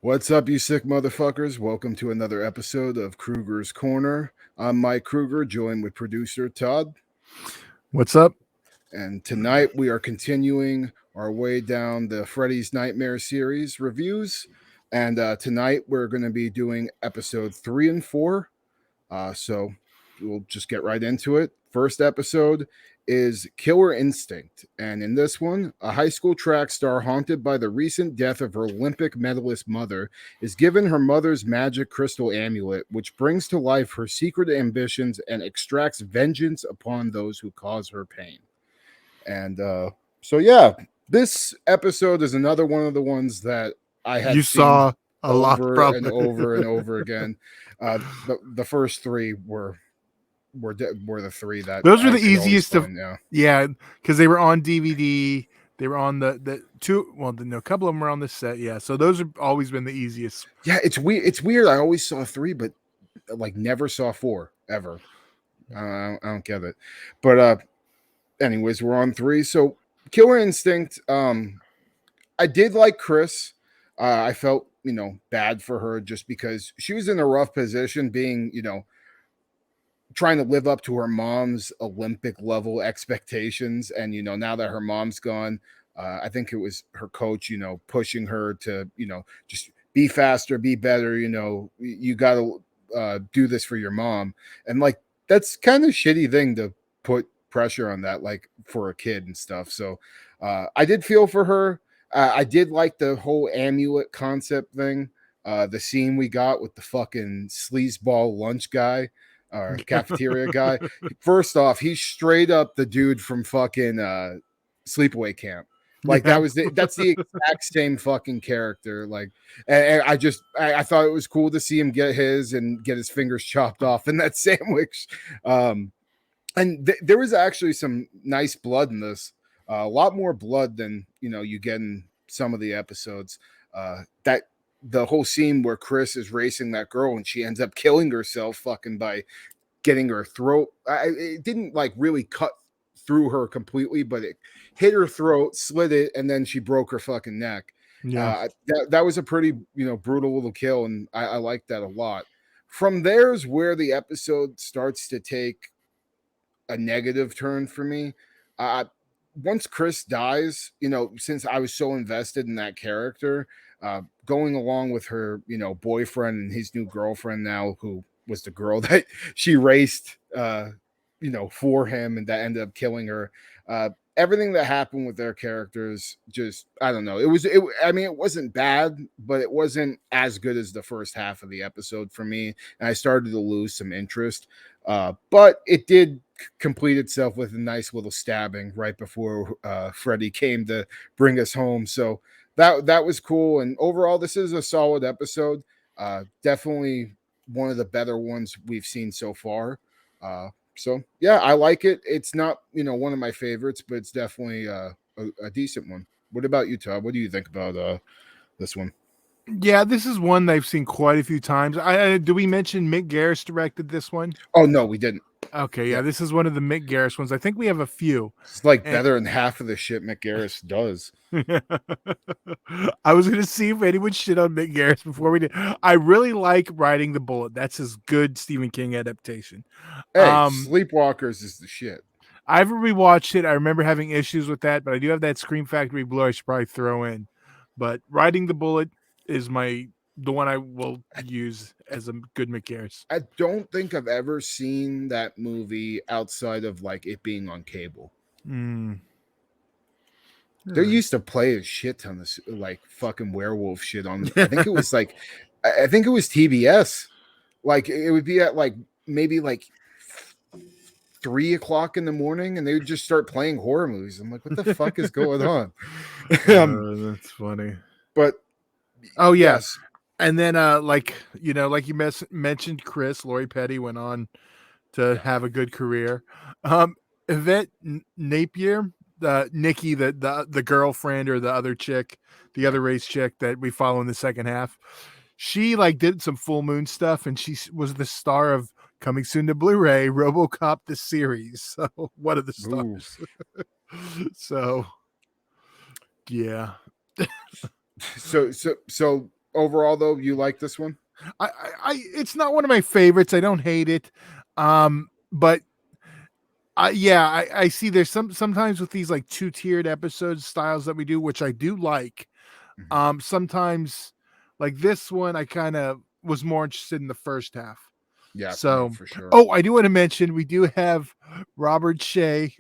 What's up, you sick motherfuckers? Welcome to another episode of Krueger's Corner. I'm Mike Krueger, joined with producer Todd. What's up? And tonight we are continuing our way down the Freddy's Nightmares series reviews. And tonight we're going to be doing episode 3 and 4. So we'll just get right into it. First episode is Killer Instinct. And in this one, a high school track star haunted by the recent death of her Olympic medalist mother is given her mother's magic crystal amulet, which brings to life her secret ambitions and extracts vengeance upon those who cause her pain. And this episode is another one of the ones that I had saw a lot and over and over again. The first three were the three that those were the easiest to because they were on DVD. They were on the two. Well, a couple of them were on the set. Yeah, so those have always been the easiest. Yeah, it's weird. I always saw 3, but like never saw 4 ever. I don't get it. But anyways, we're on 3. So Killer Instinct. I did like Chris. I felt bad for her just because she was in a rough position, being trying to live up to her mom's Olympic level expectations. And, now that her mom's gone, I think it was her coach, pushing her to, just be faster, be better. You got to do this for your mom. And like, that's kind of shitty thing to put pressure on that, like for a kid and stuff. So I did feel for her. I did like the whole amulet concept thing. The scene we got with the fucking sleazeball lunch guy. Or cafeteria guy. First off, he's straight up the dude from fucking Sleepaway Camp. Like that's the exact same fucking character. Like, and I thought it was cool to see him get his fingers chopped off in that sandwich. And there was actually some nice blood in this. A lot more blood than you get in some of the episodes. That the whole scene where Chris is racing that girl and she ends up killing herself fucking by getting her throat. It didn't like really cut through her completely, but it hit her throat, slit it, and then she broke her fucking neck. Yeah, that was a pretty brutal little kill, and I liked that a lot. From there's where the episode starts to take a negative turn for me. Once Chris dies, since I was so invested in that character, going along with her, boyfriend and his new girlfriend now, who was the girl that she raced, for him, and that ended up killing her. Everything that happened with their characters, just I don't know. It wasn't bad, but it wasn't as good as the first half of the episode for me, and I started to lose some interest. But it did complete itself with a nice little stabbing right before Freddy came to bring us home. So that was cool. And overall, this is a solid episode. Definitely one of the better ones we've seen so far. So yeah, I like it. It's not one of my favorites, but it's definitely a decent one. What about you, Todd? What do you think about this one? Yeah, this is one that I've seen quite a few times. Do we mention Mick Garris directed this one? Oh no, we didn't. Okay, yeah, this is one of the Mick Garris ones. I think we have a few. It's like better than half of the shit Mick Garris does. I was going to see if anyone shit on Mick Garris before we did. I really like Riding the Bullet. That's his good Stephen King adaptation. Hey, Sleepwalkers is the shit. I've rewatched it. I remember having issues with that, but I do have that Scream Factory Blue I should probably throw in. But Riding the Bullet is the one I will use as a good Mick Garris. I don't think I've ever seen that movie outside of like it being on cable. They used to play a shit ton of like fucking werewolf shit on. I think it was like, I think it was TBS. Like it would be at like maybe like 3 o'clock in the morning, and they would just start playing horror movies. I'm like, what the fuck is going on? That's funny. But oh yes. And then, like you mentioned, Chris, Lori Petty went on to have a good career. Yvette Napier, Nikki, the girlfriend or the other chick, the other race chick that we follow in the second half, she like did some Full Moon stuff, and she was the star of coming soon to Blu-ray, RoboCop the series. So one of the stars. So, yeah. So overall, though, you like this one? It's not one of my favorites. I don't hate it. But I see there's sometimes with these like 2-tiered episode styles that we do, which I do like. Mhm. Sometimes like this one, I kind of was more interested in the first half. Yeah, no, So, for sure. oh, I do want to mention we do have Robert Shea,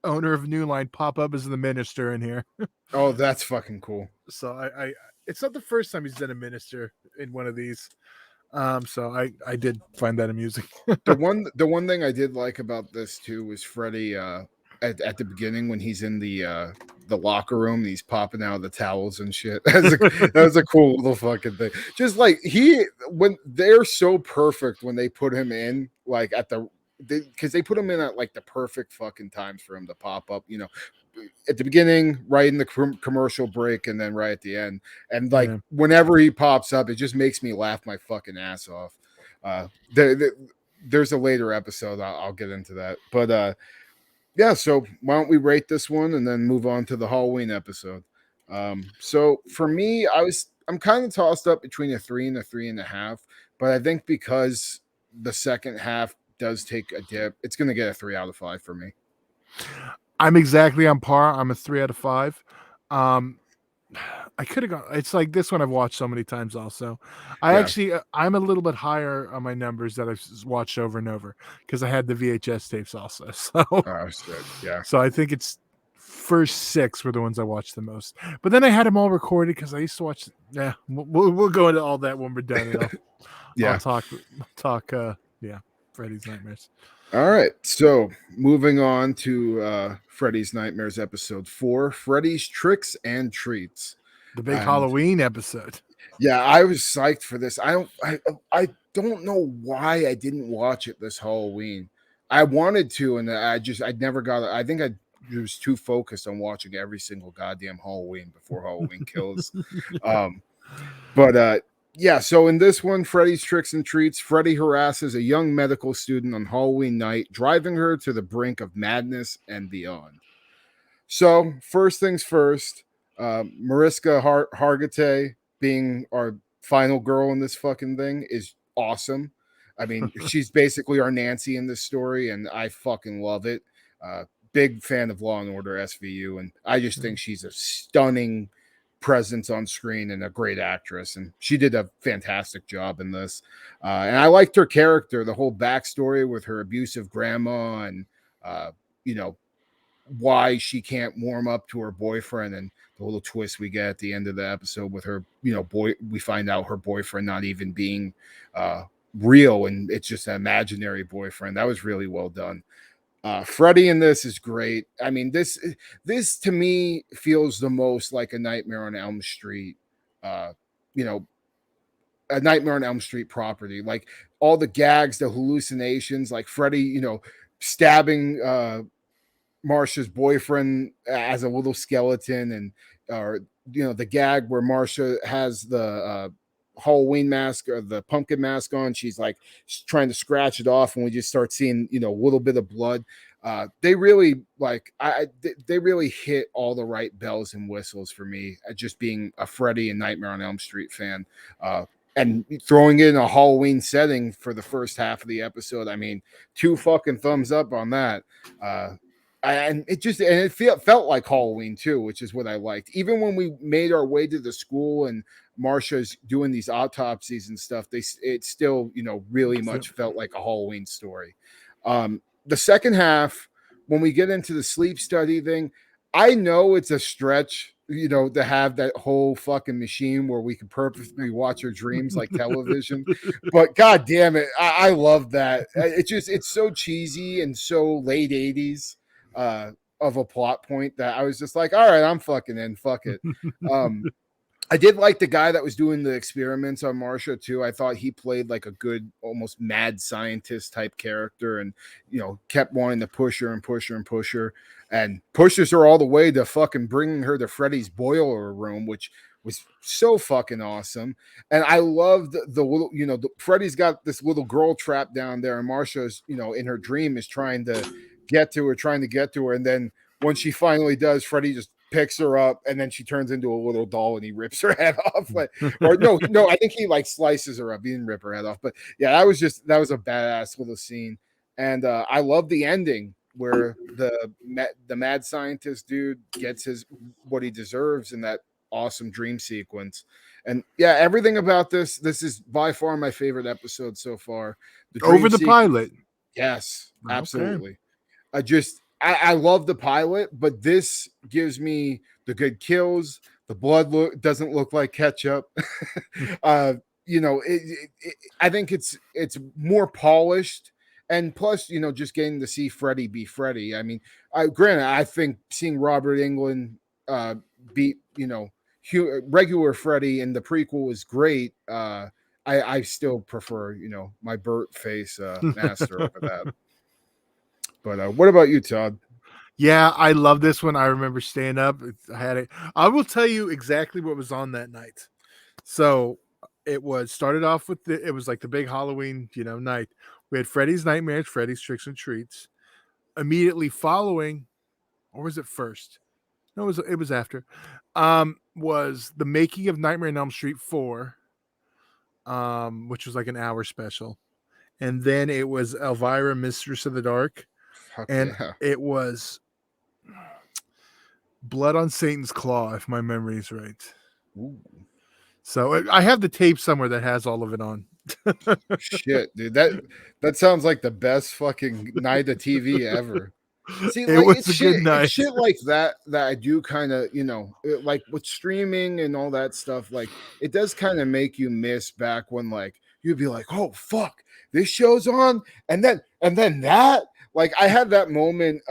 owner of New Line, pop up as the minister in here. Oh, that's fucking cool. So I it's not the first time he's done a minister in one of these. So I did find that amusing. The one thing I did like about this too was Freddy at the beginning when he's in the locker room and he's popping out the towels and shit. That was a cool little fucking thing. Just like when they're so perfect when they put him in like at because they put him in at like the perfect fucking times for him to pop up, at the beginning, right in the commercial break, and then right at the end. And like Yeah. whenever he pops up, it just makes me laugh my fucking ass off. There's a later episode. I'll get into that, but yeah. So why don't we rate this one and then move on to the Halloween episode? So for me, I'm kind of tossed up between a 3 and a 3.5, but I think because the second half does take a dip, it's going to get a 3 out of 5 for me. I'm exactly on par. I'm a 3 out of 5. I could have gone. It's like this one I've watched so many times. Also, I'm a little bit higher on my numbers that I've watched over and over because I had the VHS tapes also. So, Oh shit, yeah. so I think it's first 6 were the ones I watched the most. But then I had them all recorded because I used to watch. Yeah, we'll go into all that when we're done. And Yeah. I'll talk. Yeah, Freddy's Nightmares. All right. So moving on to Freddy's Nightmares episode 4, Freddy's Tricks and Treats. The big And Halloween episode. yeah, I was psyched for this. I don't know why I didn't watch it this Halloween. I wanted to, and I never got it. I think I was too focused on watching every single goddamn Halloween before Halloween Kills. But yeah, so in this one, Freddy's Tricks and Treats, Freddy harasses a young medical student on Halloween night, driving her to the brink of madness and beyond. So, first things first, Mariska Hargitay being our final girl in this fucking thing is awesome. I mean, she's basically our Nancy in this story, and I fucking love it. Big fan of Law and Order SVU, and I just think she's a stunning presence on screen and a great actress, and she did a fantastic job in this. And I liked her character, the whole backstory with her abusive grandma, and you know why she can't warm up to her boyfriend, and the little twist we get at the end of the episode with her, we find out her boyfriend not even being real, and it's just an imaginary boyfriend. That was really well done. Freddy in this is great. I mean, this to me feels the most like a Nightmare on Elm Street, uh, you know, a Nightmare on Elm Street property. Like all the gags, the hallucinations, like Freddy, stabbing Marsha's boyfriend as a little skeleton, and or the gag where Marsha has the Halloween mask or the pumpkin mask on. She's like trying to scratch it off, and we just start seeing a little bit of blood. They really they really hit all the right bells and whistles for me. Just being a Freddy and Nightmare on Elm Street fan. And throwing in a Halloween setting for the first half of the episode. I mean, 2 fucking thumbs up on that. And it felt like Halloween too, which is what I liked. Even when we made our way to the school and Marsha's doing these autopsies and stuff, it still really much felt like a Halloween story. The second half, when we get into the sleep study thing, I know it's a stretch, to have that whole fucking machine where we can purposely watch our dreams like television. But god damn it, I love that. It's so cheesy and so late 80s of a plot point that I was just like, all right, I'm fucking in, fuck it. I did like the guy that was doing the experiments on Marsha too. I thought he played like a good, almost mad scientist type character, and kept wanting to push her and push her and push her, and pushes her all the way to fucking bringing her to Freddy's boiler room, which was so fucking awesome. And I loved the little, Freddy's got this little girl trapped down there, and Marsha's, in her dream is trying to get to her, and then when she finally does, Freddy just picks her up, and then she turns into a little doll, and he rips her head off. Like, or no, I think he like slices her up. He didn't rip her head off, but yeah, that was a badass little scene, and I love the ending where the mad scientist dude gets what he deserves in that awesome dream sequence. And yeah, everything about this is by far my favorite episode so far. Over the pilot. Yes, Okay. absolutely. I love the pilot, but this gives me the good kills. The blood doesn't look like ketchup. You know, I think it's more polished, and plus, you know, just getting to see Freddy be Freddy. I mean, granted, I think seeing Robert Englund beat, you know, regular Freddy in the prequel was great. I still prefer, you know, my Burt face master over that. But what about you, Todd? Yeah, I love this one. I remember staying up. I had it. I will tell you exactly what was on that night. So it started off with it was like the big Halloween, you know, night. We had Freddy's Nightmares, Freddy's Tricks and Treats. Immediately following, or was it first? No, it was after. Was the making of Nightmare on Elm Street 4, which was like an hour special. And then it was Elvira, Mistress of the Dark. Fuck And yeah. it was Blood on Satan's Claw, if my memory is right. Ooh. So I have the tape somewhere that has all of it on. Shit, dude, that sounds like the best fucking night of TV ever. See, It like was a good night. It's shit like that I do kind of, you know, like with streaming and all that stuff. Like, it does kind of make you miss back when, like, you'd be like, oh fuck, this show's on, and then that. Like, I had that moment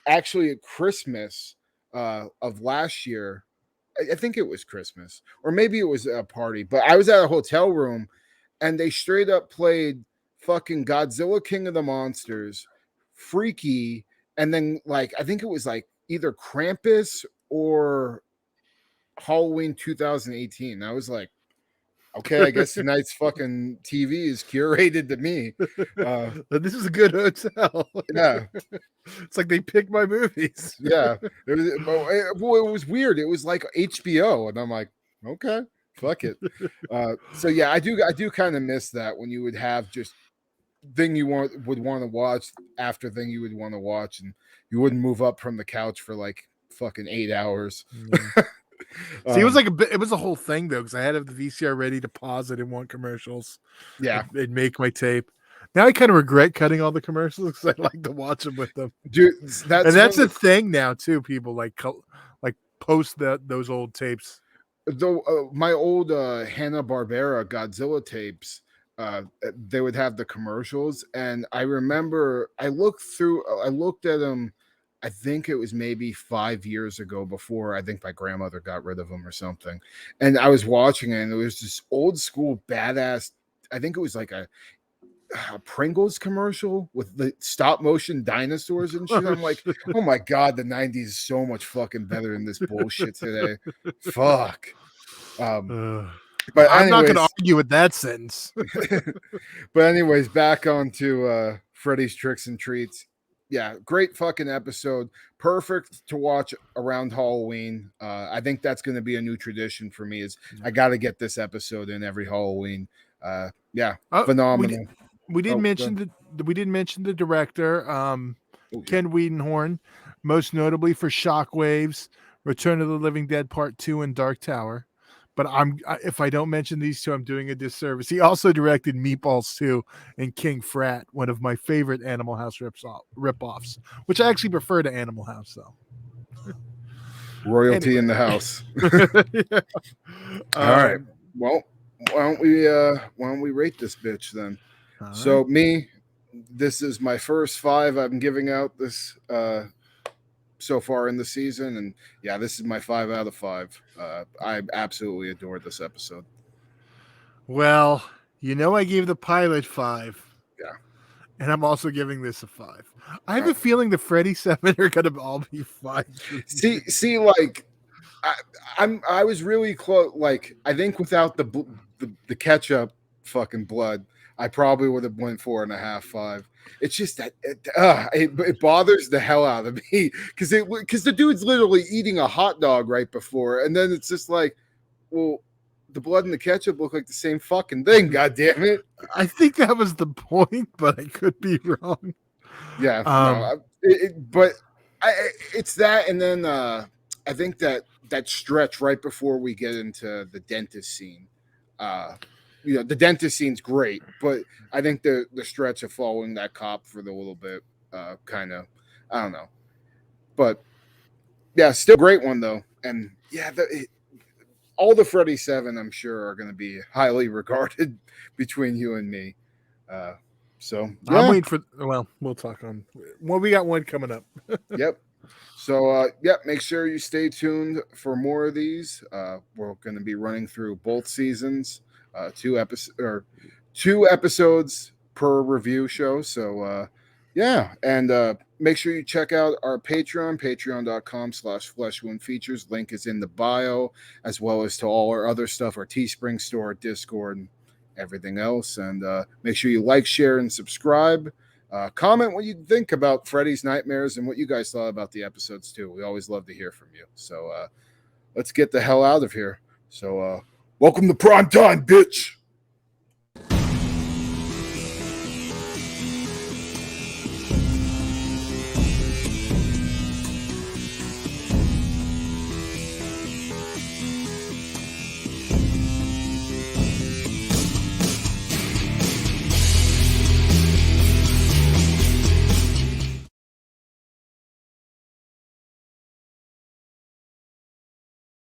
actually at Christmas of last year. I think it was Christmas, or maybe it was a party, but I was at a hotel room, and they straight up played fucking Godzilla King of the Monsters, Freaky, and then, like, I think it was like either Krampus or Halloween 2018. I was like, okay, I guess tonight's fucking TV is curated to me. This is a good hotel. Yeah. It's like they picked my movies. Yeah. It was weird. It was like HBO, and I'm like, okay, fuck it. So yeah, I do kind of miss that, when you would have just thing you would want to watch after thing you would want to watch, and you wouldn't move up from the couch for like fucking 8 hours. See, it was like it was a whole thing though, because I had the VCR ready to pause it and want commercials. Yeah, it'd make my tape. Now I kind of regret cutting all the commercials because I like to watch them with them. Dude, that's the thing now too. People like post those old tapes. Though my old Hanna-Barbera Godzilla tapes, they would have the commercials, and I remember I looked at them. I think it was maybe 5 years ago, before I think my grandmother got rid of them or something. And I was watching it, and it was this old school badass. I think it was like a Pringles commercial with the stop motion dinosaurs and shit. I'm like, oh my god, the 90s is so much fucking better than this bullshit today. Fuck. But I'm not going to argue with that sentence. But anyways, back on to Freddy's Tricks and Treats. Yeah, great fucking episode. Perfect to watch around Halloween. I think that's going to be a new tradition for me. Is I got to get this episode in every Halloween. Yeah, phenomenal. We didn't mention the director, Ken Wiedenhorn, most notably for Shockwaves, Return of the Living Dead Part 2, and Dark Tower. But if I don't mention these two, I'm doing a disservice. He also directed Meatballs 2 and King Frat, one of my favorite Animal House rip-offs, which I actually prefer to Animal House, though. Royalty in the house. Yeah. All right. Well, why don't we rate this bitch then? So me, this is my first 5 I'm giving out this so far in the season, and yeah, this is my 5 out of 5. I absolutely adored this episode. Well, I gave the pilot 5. Yeah, and I'm also giving this a 5. I have a feeling the Freddy 7 are gonna all be 5. See, like I was really close. Like, I think without the ketchup fucking blood, I probably would have went 4.5, 5. It's just that it bothers the hell out of me because the dude's literally eating a hot dog right before, and then it's just like, well, the blood and the ketchup look like the same fucking thing. God damn it! I think that was the point, but I could be wrong. Yeah, but it's that, and then I think that stretch right before we get into the dentist scene. The dentist scene's great, but I think the stretch of following that cop for the little bit, kind of, I don't know, but yeah, still a great one though, and yeah, all the Freddy 7, I'm sure, are going to be highly regarded between you and me. So yeah. I'm waiting for. Well, we'll talk on. Well, we got one coming up. Yep. So make sure you stay tuned for more of these. We're going to be running through both seasons, 2 episodes per review show. So and make sure you check out our Patreon, patreon.com/fleshwoundfeatures. Link is in the bio, as well as to all our other stuff, our Teespring store, Discord, and everything else. And make sure you like, share, and subscribe. Comment what you think about Freddy's Nightmares and what you guys thought about the episodes too. We always love to hear from you. So let's get the hell out of here. So welcome to prime time, bitch.